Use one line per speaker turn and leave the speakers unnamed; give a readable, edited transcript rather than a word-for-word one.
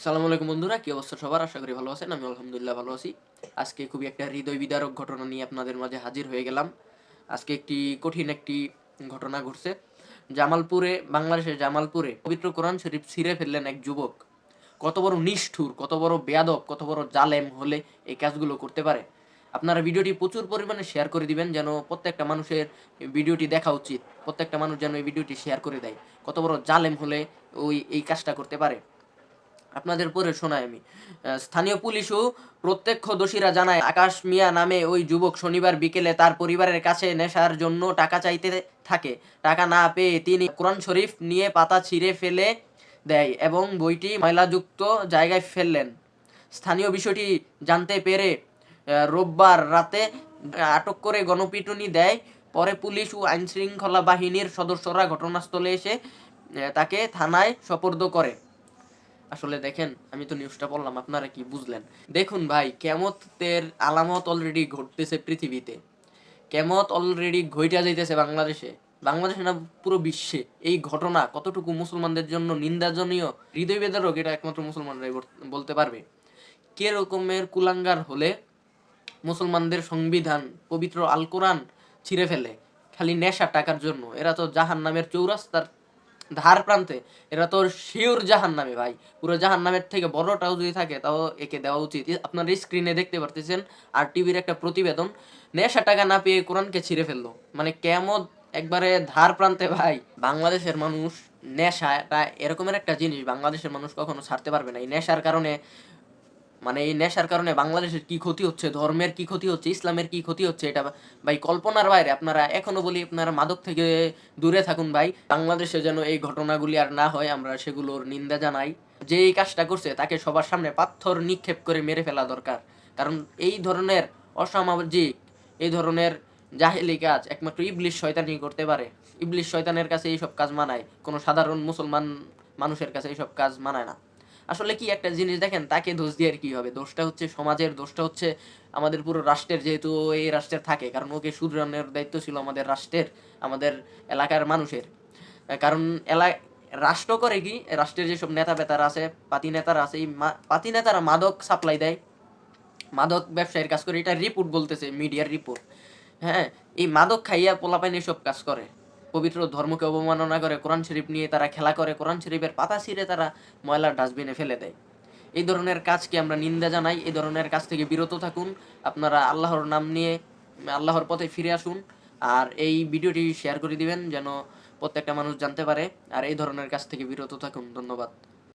সালামু আলাইকুম বন্ধুরা, কি অবস্থা সবার? আশা করি ভালো আছেন। আমি আলহামদুলিল্লাহ ভালো আছি। আজকে খুবই একটা হৃদয় বিদারক ঘটনা নিয়ে আপনাদের মাঝে হাজির হয়ে গেলাম। আজকে কঠিন একটি ঘটনা ঘটছে। বাংলাদেশের জামালপুরে পবিত্র কোরআন শরীফ ছিঁড়ে ফেললেন এক যুবক। কত বড় নিষ্ঠুর, কত বড় বেয়াদব, কত বড় জালেম হলে এই কাজগুলো করতে পারে? আপনারা ভিডিওটি প্রচুর পরিমাণে শেয়ার করে দিবেন, যেন প্রত্যেকটা মানুষের ভিডিওটি দেখা উচিত। প্রত্যেকটা মানুষ যেন এই ভিডিওটি শেয়ার করে দেয়। কত বড় জালেম হলে এই কাজটা করতে পারে? আপনাদের পড়ে শোনাই আমি। স্থানীয় পুলিশও প্রত্যক্ষদর্শীরা জানায়, আকাশ মিয়া নামে ওই যুবক শনিবার বিকেলে তার পরিবারের কাছে নেশার জন্য টাকা চাইতে থাকে। টাকা না পেয়ে তিনি কোরআন শরীফ নিয়ে পাতা ছিঁড়ে ফেলে দেয় এবং বইটি ময়লাযুক্ত জায়গায় ফেললেন। স্থানীয় বিষয়টি জানতে পেরে রোববার রাতে আটক করে গণপিটুনি দেয়। পরে পুলিশ ও আইনশৃঙ্খলা বাহিনীর সদস্যরা ঘটনাস্থলে এসে তাকে থানায় সোপর্দ করে। আসলে দেখেন, আমি তো নিউজটা পড়লাম, আপনারা কি বুঝলেন? দেখুন ভাই, কিয়ামতের আলামত অলরেডি ঘটতেছে পৃথিবীতে। কিয়ামত অলরেডি ঘইটা যাইতেছে বাংলাদেশে। বাংলাদেশে না, পুরো বিশ্বে। এই ঘটনা কতটুকু মুসলমানদের জন্য নিন্দাজনীয়, হৃদয় বেদরক, এটা একমাত্র মুসলমানরাই বলতে পারবে। কে রকমের কুলাঙ্গার হলে মুসলমানদের সংবিধান, পবিত্র আল কোরআন ছিঁড়ে ফেলে খালি নেশা টাকার জন্য? এরা তো জাহান্নামের চৌরাস্তার ধার প্রান্তে। এরা তো শিওর জাহান্নামে ভাই। পুরো জাহান্নামের থেকে বড়টাও যদি থাকে তাও একে দেওয়া উচিত। আপনার স্ক্রিনে দেখতে পারতেছেন আর টিভির একটা প্রতিবেদন, নেশা টাকা না পেয়ে কোরআনকে ছিঁড়ে ফেললো। মানে কেমন একবারে ধার প্রান্তে ভাই। বাংলাদেশের মানুষ, নেশাটা এরকমের একটা জিনিস বাংলাদেশের মানুষ কখনো ছাড়তে পারবে না। এই নেশার কারণে বাংলাদেশের কি ক্ষতি হচ্ছে, ধর্মের কি ক্ষতি হচ্ছে, ইসলামের কি ক্ষতি হচ্ছে, এটা ভাই কল্পনার বাইরে। আপনারা এখনো বলি, আপনারা মাদক থেকে দূরে থাকুন ভাই। বাংলাদেশে যেন এই ঘটনাগুলি আর না হয়, আমরা সেগুলোর নিন্দা জানাই। যে এই কাজটা করছে তাকে সবার সামনে পাথর নিক্ষেপ করে মেরে ফেলা দরকার। কারণ এই ধরনের অসামাজিক, এই ধরনের জাহেলি কাজ একমাত্র ইবলিশ শয়তানই করতে পারে। ইবলিশ শয়তানের কাছে এইসব কাজ মানায়, কোনো সাধারণ মুসলমান মানুষের কাছে এইসব কাজ মানায় না। আসলে কি একটা জিনিস দেখেন, তাকে দোষ দিয়ে আর কি হবে? দোষটা হচ্ছে সমাজের, দোষটা হচ্ছে আমাদের পুরো রাষ্ট্রের, যেহেতু এই রাষ্ট্রের থাকে। কারণ ওকে শুধরানোর দায়িত্ব ছিল আমাদের রাষ্ট্রের, আমাদের এলাকার মানুষের। কারণ রাষ্ট্র করে কি, রাষ্ট্রের যেসব নেতা বেতারা আছে, পাতি নেতারা আছে, এই পাতি নেতারা মাদক সাপ্লাই দেয়, মাদক ব্যবসায়ীর কাজ করে। এটা রিপোর্ট বলতেছে, মিডিয়ার রিপোর্ট। হ্যাঁ, এই মাদক খাইয়া পোলাপাইন এসব কাজ করে, পবিত্র ধর্মকে অবমাননা করে, কোরআন শরীফ নিয়ে তারা খেলা করে, কোরআন শরীফের পাতা ছিঁড়ে তারা ময়লার ডাস্টবিনে ফেলে দেয়। এই ধরনের কাজকে আমরা নিন্দা জানাই। এই ধরনের কাজ থেকে বিরত থাকুন। আপনারা আল্লাহর নাম নিয়ে আল্লাহর পথে ফিরে আসুন। আর এই ভিডিওটি শেয়ার করে দিবেন, যেন প্রত্যেকটা মানুষ জানতে পারে। আর এই ধরনের কাজ থেকে বিরত থাকুন। ধন্যবাদ।